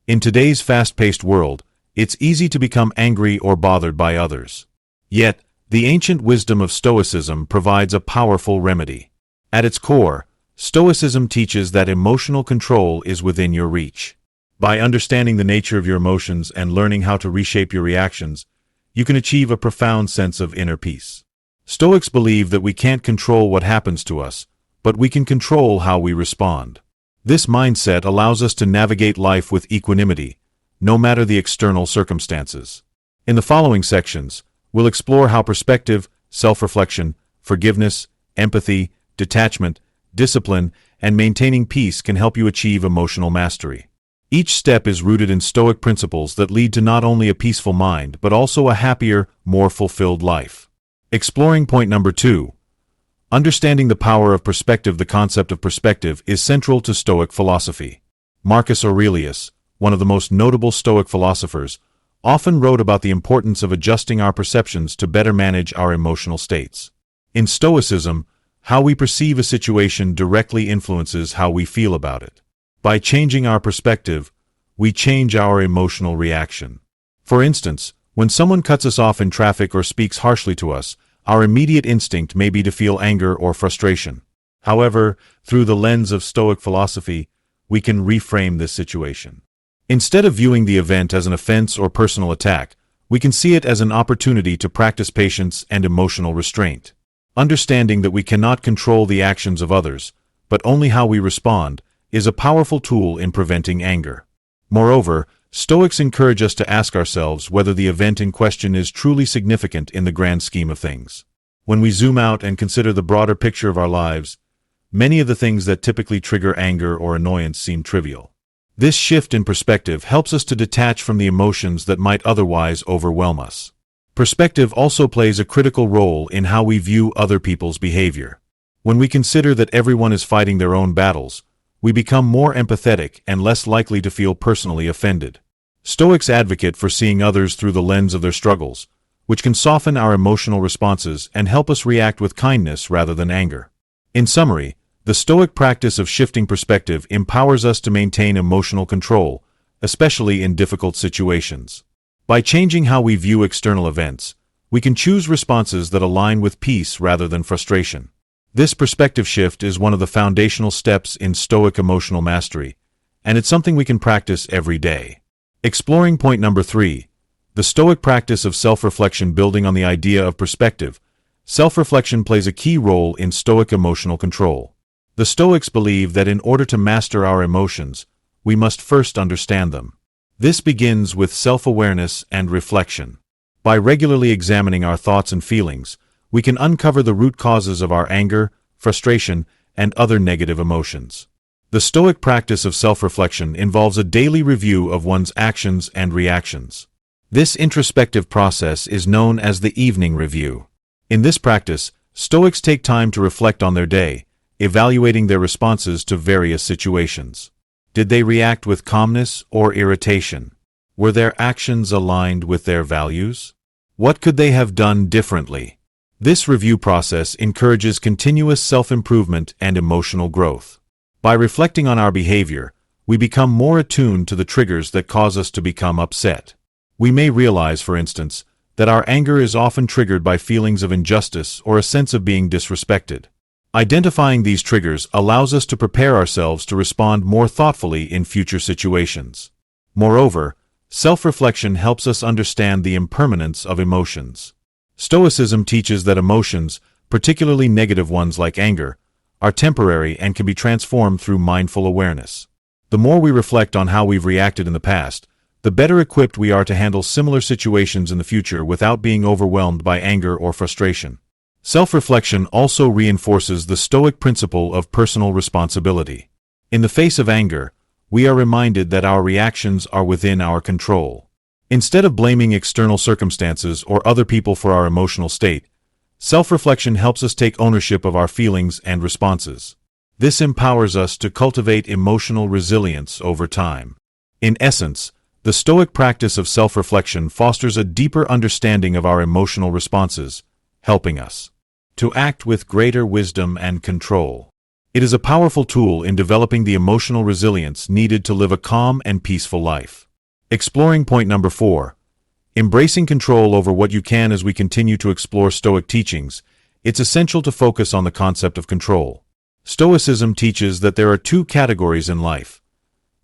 In today's fast-paced world, it's easy to become angry or bothered by others. Yet, the ancient wisdom of Stoicism provides a powerful remedy. At its core, Stoicism teaches that emotional control is within your reach. By understanding the nature of your emotions and learning how to reshape your reactions, you can achieve a profound sense of inner peace. Stoics believe that we can't control what happens to us, but we can control how we respond. This mindset allows us to navigate life with equanimity, no matter the external circumstances. In the following sections, we'll explore how perspective, self-reflection, forgiveness, empathy, detachment, discipline, and maintaining peace can help you achieve emotional mastery. Each step is rooted in Stoic principles that lead to not only a peaceful mind but also a happier, more fulfilled life. Exploring point number 2. Understanding the power of perspective. The concept of perspective is central to Stoic philosophy. Marcus Aurelius, one of the most notable Stoic philosophers, often wrote about the importance of adjusting our perceptions to better manage our emotional states. In Stoicism, how we perceive a situation directly influences how we feel about it. By changing our perspective, we change our emotional reaction. For instance, when someone cuts us off in traffic or speaks harshly to us, our immediate instinct may be to feel anger or frustration. However, through the lens of Stoic philosophy, we can reframe this situation. Instead of viewing the event as an offense or personal attack, we can see it as an opportunity to practice patience and emotional restraint. Understanding that we cannot control the actions of others, but only how we respond, is a powerful tool in preventing anger. Moreover, Stoics encourage us to ask ourselves whether the event in question is truly significant in the grand scheme of things. When we zoom out and consider the broader picture of our lives, many of the things that typically trigger anger or annoyance seem trivial. This shift in perspective helps us to detach from the emotions that might otherwise overwhelm us. Perspective also plays a critical role in how we view other people's behavior. When we consider that everyone is fighting their own battles, we become more empathetic and less likely to feel personally offended. Stoics advocate for seeing others through the lens of their struggles, which can soften our emotional responses and help us react with kindness rather than anger. In summary, the Stoic practice of shifting perspective empowers us to maintain emotional control, especially in difficult situations. By changing how we view external events, we can choose responses that align with peace rather than frustration. This perspective shift is one of the foundational steps in Stoic emotional mastery, and it's something we can practice every day. Exploring point number 3. The Stoic practice of self-reflection. Building on the idea of perspective, self-reflection plays a key role in Stoic emotional control. The Stoics believe that in order to master our emotions, we must first understand them. This begins with self-awareness and reflection. By regularly examining our thoughts and feelings, we can uncover the root causes of our anger, frustration, and other negative emotions. The Stoic practice of self-reflection involves a daily review of one's actions and reactions. This introspective process is known as the evening review. In this practice, Stoics take time to reflect on their day, evaluating their responses to various situations. Did they react with calmness or irritation? Were their actions aligned with their values? What could they have done differently? This review process encourages continuous self-improvement and emotional growth. By reflecting on our behavior, we become more attuned to the triggers that cause us to become upset. We may realize, for instance, that our anger is often triggered by feelings of injustice or a sense of being disrespected. Identifying these triggers allows us to prepare ourselves to respond more thoughtfully in future situations. Moreover, self-reflection helps us understand the impermanence of emotions. Stoicism teaches that emotions, particularly negative ones like anger, are temporary and can be transformed through mindful awareness. The more we reflect on how we've reacted in the past, the better equipped we are to handle similar situations in the future without being overwhelmed by anger or frustration. Self-reflection also reinforces the Stoic principle of personal responsibility. In the face of anger, we are reminded that our reactions are within our control. Instead of blaming external circumstances or other people for our emotional state, self-reflection helps us take ownership of our feelings and responses. This empowers us to cultivate emotional resilience over time. In essence, the Stoic practice of self-reflection fosters a deeper understanding of our emotional responses, helping us to act with greater wisdom and control. It is a powerful tool in developing the emotional resilience needed to live a calm and peaceful life. Exploring point number 4. Embracing control over what you can. As we continue to explore Stoic teachings, it's essential to focus on the concept of control. Stoicism teaches that there are two categories in life: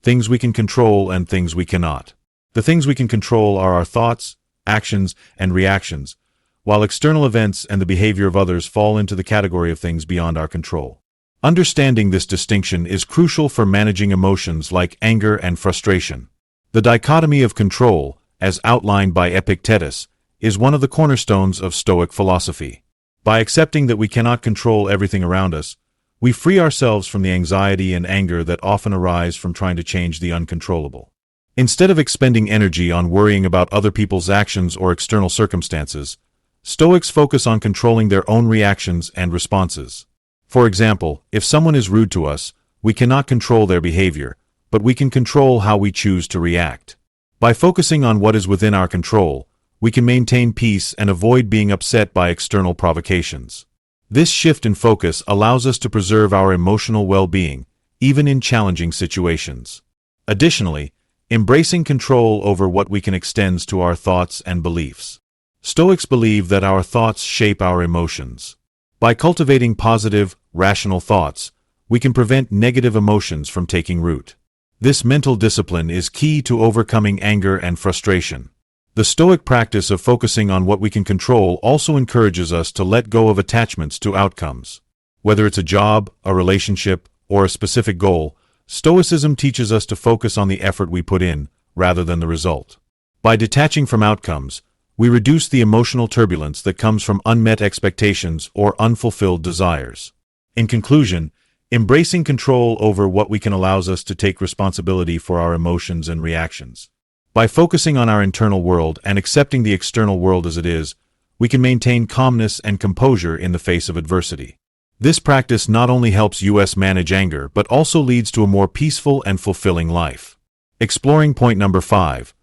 things we can control and things we cannot. The things we can control are our thoughts, actions, and reactions, while external events and the behavior of others fall into the category of things beyond our control. Understanding this distinction is crucial for managing emotions like anger and frustration. The dichotomy of control, as outlined by Epictetus, is one of the cornerstones of Stoic philosophy. By accepting that we cannot control everything around us, we free ourselves from the anxiety and anger that often arise from trying to change the uncontrollable. Instead of expending energy on worrying about other people's actions or external circumstances, Stoics focus on controlling their own reactions and responses. For example, if someone is rude to us, we cannot control their behavior, but we can control how we choose to react. By focusing on what is within our control, we can maintain peace and avoid being upset by external provocations. This shift in focus allows us to preserve our emotional well-being, even in challenging situations. Additionally, embracing control over what we can extends to our thoughts and beliefs. Stoics believe that our thoughts shape our emotions. By cultivating positive, rational thoughts, we can prevent negative emotions from taking root. This mental discipline is key to overcoming anger and frustration. The Stoic practice of focusing on what we can control also encourages us to let go of attachments to outcomes. Whether it's a job, a relationship, or a specific goal, Stoicism teaches us to focus on the effort we put in, rather than the result. By detaching from outcomes, we reduce the emotional turbulence that comes from unmet expectations or unfulfilled desires. In conclusion, embracing control over what we can allows us to take responsibility for our emotions and reactions. By focusing on our internal world and accepting the external world as it is, we can maintain calmness and composure in the face of adversity. This practice not only helps us manage anger but also leads to a more peaceful and fulfilling life. Exploring point number 5.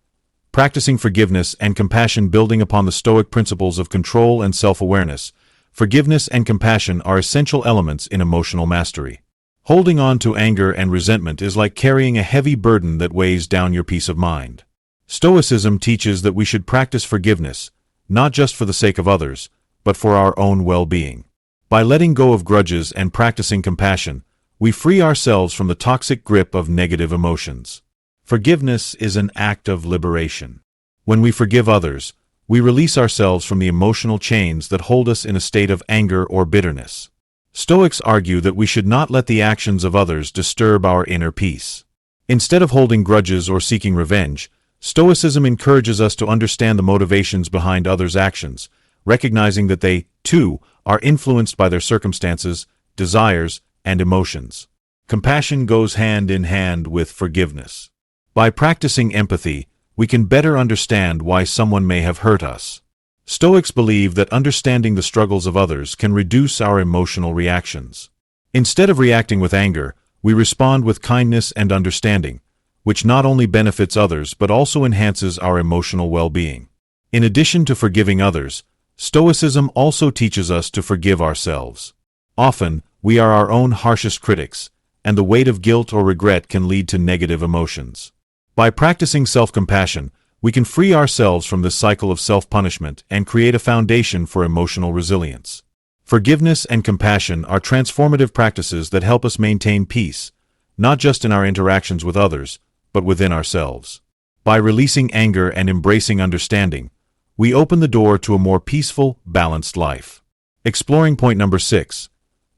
Practicing forgiveness and compassion. Building upon the Stoic principles of control and self-awareness, forgiveness and compassion are essential elements in emotional mastery. Holding on to anger and resentment is like carrying a heavy burden that weighs down your peace of mind. Stoicism teaches that we should practice forgiveness, not just for the sake of others, but for our own well-being. By letting go of grudges and practicing compassion, we free ourselves from the toxic grip of negative emotions. Forgiveness is an act of liberation. When we forgive others, we release ourselves from the emotional chains that hold us in a state of anger or bitterness. Stoics argue that we should not let the actions of others disturb our inner peace. Instead of holding grudges or seeking revenge, Stoicism encourages us to understand the motivations behind others' actions, recognizing that they, too, are influenced by their circumstances, desires, and emotions. Compassion goes hand in hand with forgiveness. By practicing empathy, we can better understand why someone may have hurt us. Stoics believe that understanding the struggles of others can reduce our emotional reactions. Instead of reacting with anger, we respond with kindness and understanding, which not only benefits others but also enhances our emotional well-being. In addition to forgiving others, Stoicism also teaches us to forgive ourselves. Often, we are our own harshest critics, and the weight of guilt or regret can lead to negative emotions. By practicing self-compassion, we can free ourselves from this cycle of self-punishment and create a foundation for emotional resilience. Forgiveness and compassion are transformative practices that help us maintain peace, not just in our interactions with others, but within ourselves. By releasing anger and embracing understanding, we open the door to a more peaceful, balanced life. Exploring point number 6.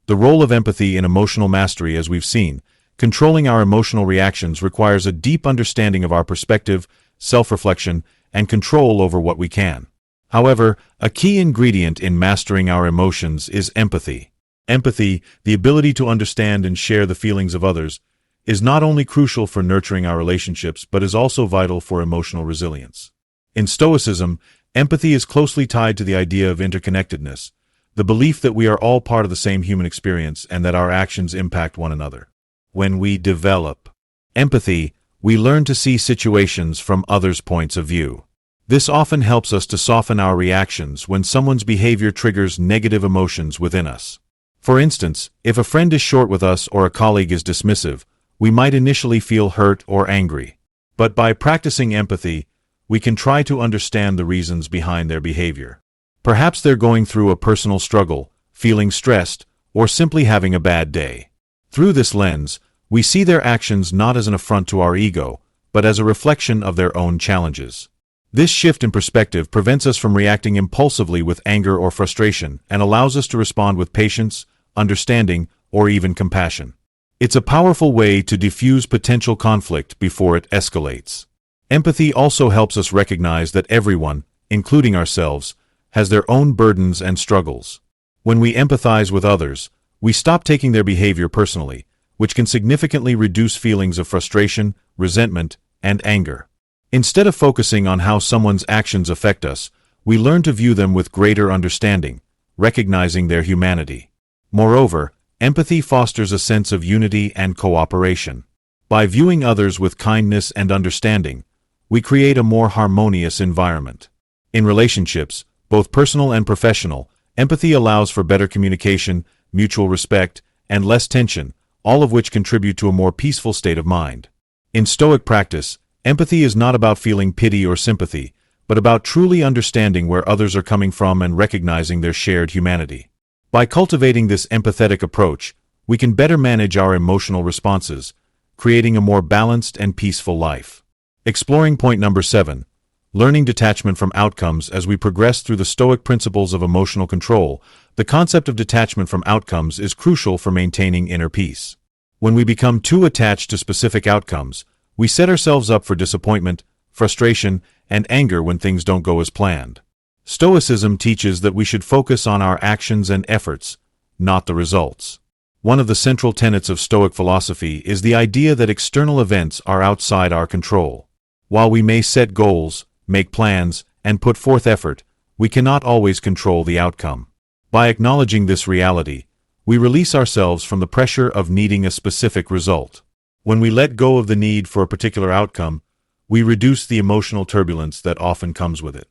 The role of empathy in emotional mastery. As we've seen, controlling our emotional reactions requires a deep understanding of our perspective, self-reflection, and control over what we can. However, a key ingredient in mastering our emotions is empathy. Empathy, the ability to understand and share the feelings of others, is not only crucial for nurturing our relationships but is also vital for emotional resilience. In Stoicism, empathy is closely tied to the idea of interconnectedness, the belief that we are all part of the same human experience and that our actions impact one another. When we develop empathy, we learn to see situations from others' points of view. This often helps us to soften our reactions when someone's behavior triggers negative emotions within us. For instance, if a friend is short with us or a colleague is dismissive, we might initially feel hurt or angry. But by practicing empathy, we can try to understand the reasons behind their behavior. Perhaps they're going through a personal struggle, feeling stressed, or simply having a bad day. Through this lens, we see their actions not as an affront to our ego, but as a reflection of their own challenges. This shift in perspective prevents us from reacting impulsively with anger or frustration and allows us to respond with patience, understanding, or even compassion. It's a powerful way to diffuse potential conflict before it escalates. Empathy also helps us recognize that everyone, including ourselves, has their own burdens and struggles. When we empathize with others, we stop taking their behavior personally, which can significantly reduce feelings of frustration, resentment, and anger. Instead of focusing on how someone's actions affect us, we learn to view them with greater understanding, recognizing their humanity. Moreover, empathy fosters a sense of unity and cooperation. By viewing others with kindness and understanding, we create a more harmonious environment. In relationships, both personal and professional, empathy allows for better communication, mutual respect, and less tension, all of which contribute to a more peaceful state of mind. In Stoic practice, empathy is not about feeling pity or sympathy, but about truly understanding where others are coming from and recognizing their shared humanity. By cultivating this empathetic approach, we can better manage our emotional responses, creating a more balanced and peaceful life. Exploring point number 7. Learning detachment from outcomes. As we progress through the Stoic principles of emotional control, the concept of detachment from outcomes is crucial for maintaining inner peace. When we become too attached to specific outcomes, we set ourselves up for disappointment, frustration, and anger when things don't go as planned. Stoicism teaches that we should focus on our actions and efforts, not the results. One of the central tenets of Stoic philosophy is the idea that external events are outside our control. While we may set goals, make plans, and put forth effort, we cannot always control the outcome. By acknowledging this reality, we release ourselves from the pressure of needing a specific result. When we let go of the need for a particular outcome, we reduce the emotional turbulence that often comes with it.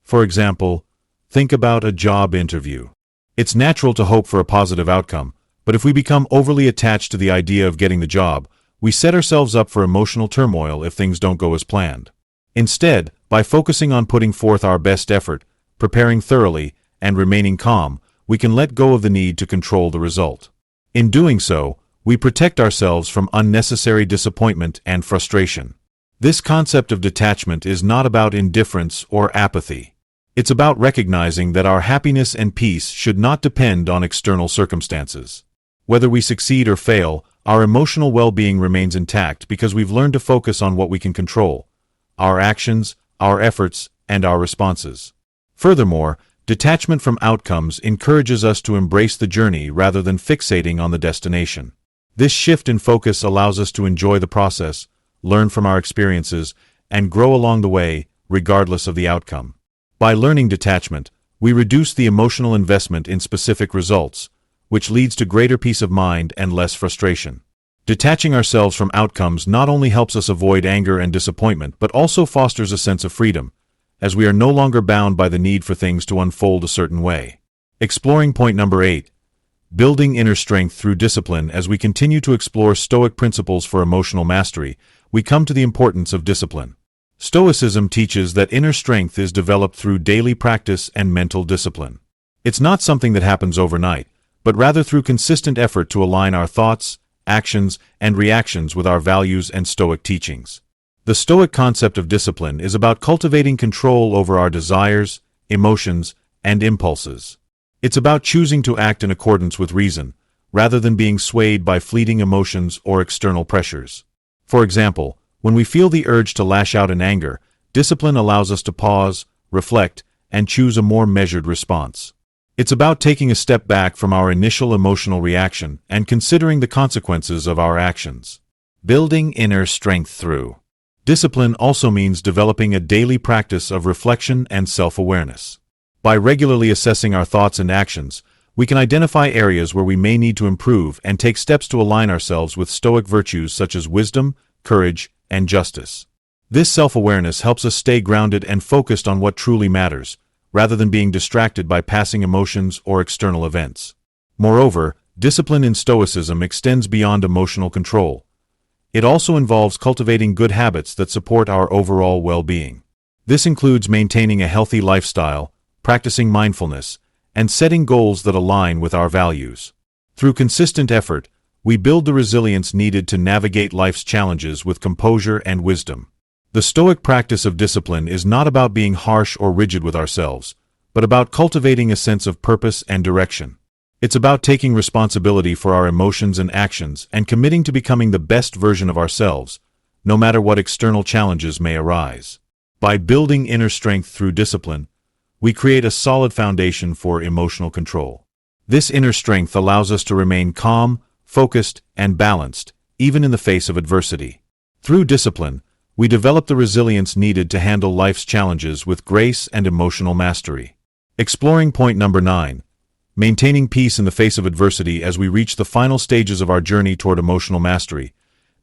For example, think about a job interview. It's natural to hope for a positive outcome, but if we become overly attached to the idea of getting the job, we set ourselves up for emotional turmoil if things don't go as planned. Instead, by focusing on putting forth our best effort, preparing thoroughly, and remaining calm, we can let go of the need to control the result. In doing so, we protect ourselves from unnecessary disappointment and frustration. This concept of detachment is not about indifference or apathy. It's about recognizing that our happiness and peace should not depend on external circumstances. Whether we succeed or fail, our emotional well-being remains intact because we've learned to focus on what we can control: our actions, our efforts, and our responses. Furthermore, detachment from outcomes encourages us to embrace the journey rather than fixating on the destination. This shift in focus allows us to enjoy the process, learn from our experiences, and grow along the way, regardless of the outcome. By learning detachment, we reduce the emotional investment in specific results, which leads to greater peace of mind and less frustration. Detaching ourselves from outcomes not only helps us avoid anger and disappointment, but also fosters a sense of freedom, as we are no longer bound by the need for things to unfold a certain way. Exploring point number 8. Building inner strength through discipline. As we continue to explore Stoic principles for emotional mastery, we come to the importance of discipline. Stoicism teaches that inner strength is developed through daily practice and mental discipline. It's not something that happens overnight, but rather through consistent effort to align our thoughts, actions, and reactions with our values and Stoic teachings. The Stoic concept of discipline is about cultivating control over our desires, emotions, and impulses. It's about choosing to act in accordance with reason, rather than being swayed by fleeting emotions or external pressures. For example, when we feel the urge to lash out in anger, discipline allows us to pause, reflect, and choose a more measured response. It's about taking a step back from our initial emotional reaction and considering the consequences of our actions. Building inner strength through discipline also means developing a daily practice of reflection and self-awareness. By regularly assessing our thoughts and actions, we can identify areas where we may need to improve and take steps to align ourselves with Stoic virtues such as wisdom, courage, and justice. This self-awareness helps us stay grounded and focused on what truly matters, rather than being distracted by passing emotions or external events. Moreover, discipline in Stoicism extends beyond emotional control. It also involves cultivating good habits that support our overall well-being. This includes maintaining a healthy lifestyle, practicing mindfulness, and setting goals that align with our values. Through consistent effort, we build the resilience needed to navigate life's challenges with composure and wisdom. The Stoic practice of discipline is not about being harsh or rigid with ourselves, but about cultivating a sense of purpose and direction. It's about taking responsibility for our emotions and actions and committing to becoming the best version of ourselves, no matter what external challenges may arise. By building inner strength through discipline, we create a solid foundation for emotional control. This inner strength allows us to remain calm, focused, and balanced, even in the face of adversity. Through discipline, we develop the resilience needed to handle life's challenges with grace and emotional mastery. Exploring point number 9. Maintaining peace in the face of adversity. As we reach the final stages of our journey toward emotional mastery,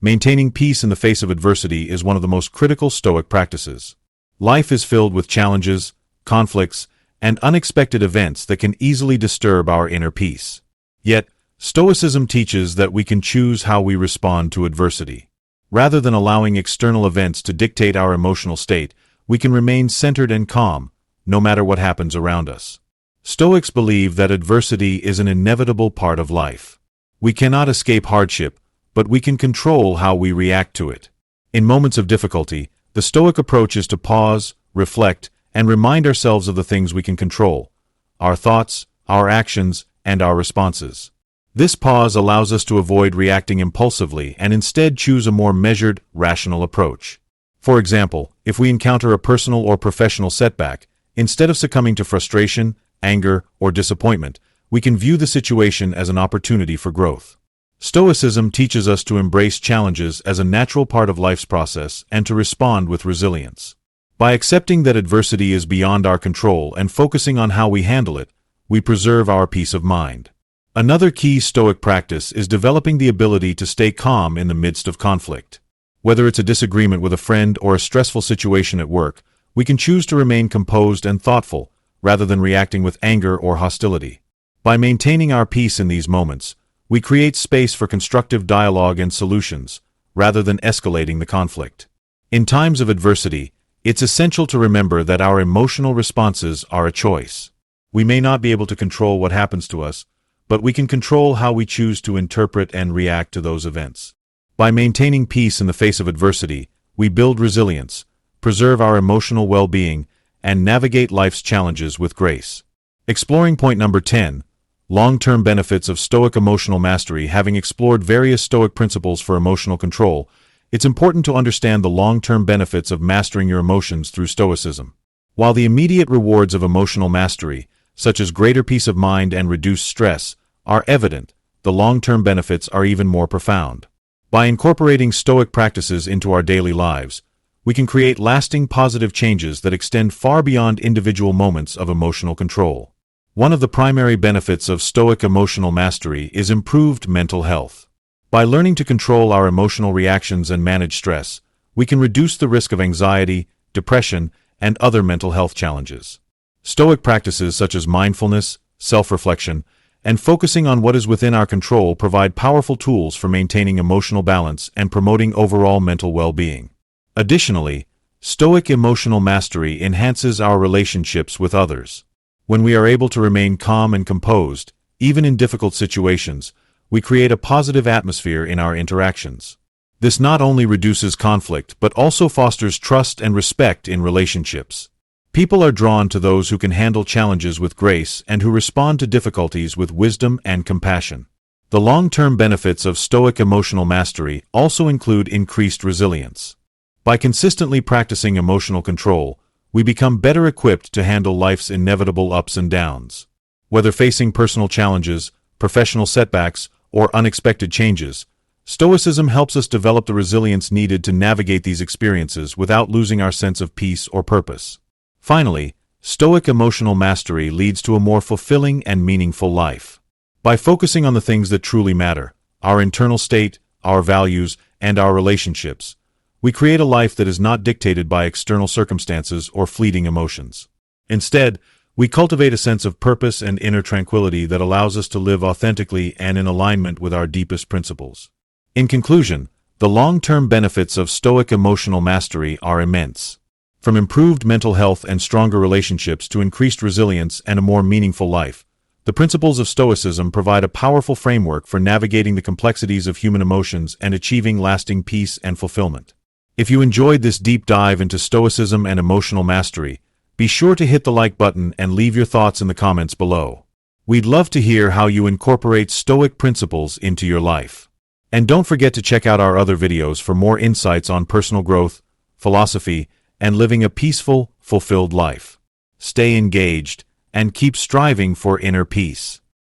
maintaining peace in the face of adversity is one of the most critical Stoic practices. Life is filled with challenges, conflicts, and unexpected events that can easily disturb our inner peace. Yet, Stoicism teaches that we can choose how we respond to adversity. Rather than allowing external events to dictate our emotional state, we can remain centered and calm, no matter what happens around us. Stoics believe that adversity is an inevitable part of life. We cannot escape hardship, but we can control how we react to it. In moments of difficulty, the Stoic approach is to pause, reflect, and remind ourselves of the things we can control: our thoughts, our actions, and our responses. This pause allows us to avoid reacting impulsively and instead choose a more measured, rational approach. For example, if we encounter a personal or professional setback, instead of succumbing to frustration, anger, or disappointment, we can view the situation as an opportunity for growth. Stoicism teaches us to embrace challenges as a natural part of life's process and to respond with resilience. By accepting that adversity is beyond our control and focusing on how we handle it, we preserve our peace of mind. Another key Stoic practice is developing the ability to stay calm in the midst of conflict. Whether it's a disagreement with a friend or a stressful situation at work, we can choose to remain composed and thoughtful, rather than reacting with anger or hostility. By maintaining our peace in these moments, we create space for constructive dialogue and solutions, rather than escalating the conflict. In times of adversity, it's essential to remember that our emotional responses are a choice. We may not be able to control what happens to us, but we can control how we choose to interpret and react to those events. By maintaining peace in the face of adversity, we build resilience, preserve our emotional well-being, and navigate life's challenges with grace. Exploring point number 10. Long-term benefits of Stoic emotional mastery. Having explored various Stoic principles for emotional control, it's important to understand the long-term benefits of mastering your emotions through Stoicism. While the immediate rewards of emotional mastery, such as greater peace of mind and reduced stress, are evident, the long-term benefits are even more profound. By incorporating Stoic practices into our daily lives, we can create lasting positive changes that extend far beyond individual moments of emotional control. One of the primary benefits of Stoic emotional mastery is improved mental health. By learning to control our emotional reactions and manage stress, we can reduce the risk of anxiety, depression, and other mental health challenges. Stoic practices such as mindfulness, self-reflection, and focusing on what is within our control provide powerful tools for maintaining emotional balance and promoting overall mental well-being. Additionally, Stoic emotional mastery enhances our relationships with others. When we are able to remain calm and composed, even in difficult situations, we create a positive atmosphere in our interactions. This not only reduces conflict but also fosters trust and respect in relationships. People are drawn to those who can handle challenges with grace and who respond to difficulties with wisdom and compassion. The long-term benefits of Stoic emotional mastery also include increased resilience. By consistently practicing emotional control, we become better equipped to handle life's inevitable ups and downs. Whether facing personal challenges, professional setbacks, or unexpected changes, Stoicism helps us develop the resilience needed to navigate these experiences without losing our sense of peace or purpose. Finally, Stoic emotional mastery leads to a more fulfilling and meaningful life. By focusing on the things that truly matter, our internal state, our values, and our relationships, we create a life that is not dictated by external circumstances or fleeting emotions. Instead, We cultivate a sense of purpose and inner tranquility that allows us to live authentically and in alignment with our deepest principles. In conclusion, the long-term benefits of Stoic emotional mastery are immense. From improved mental health and stronger relationships to increased resilience and a more meaningful life, the principles of Stoicism provide a powerful framework for navigating the complexities of human emotions and achieving lasting peace and fulfillment. If you enjoyed this deep dive into Stoicism and emotional mastery, be sure to hit the like button and leave your thoughts in the comments below. We'd love to hear how you incorporate Stoic principles into your life. And don't forget to check out our other videos for more insights on personal growth, philosophy, and living a peaceful, fulfilled life. Stay engaged and keep striving for inner peace.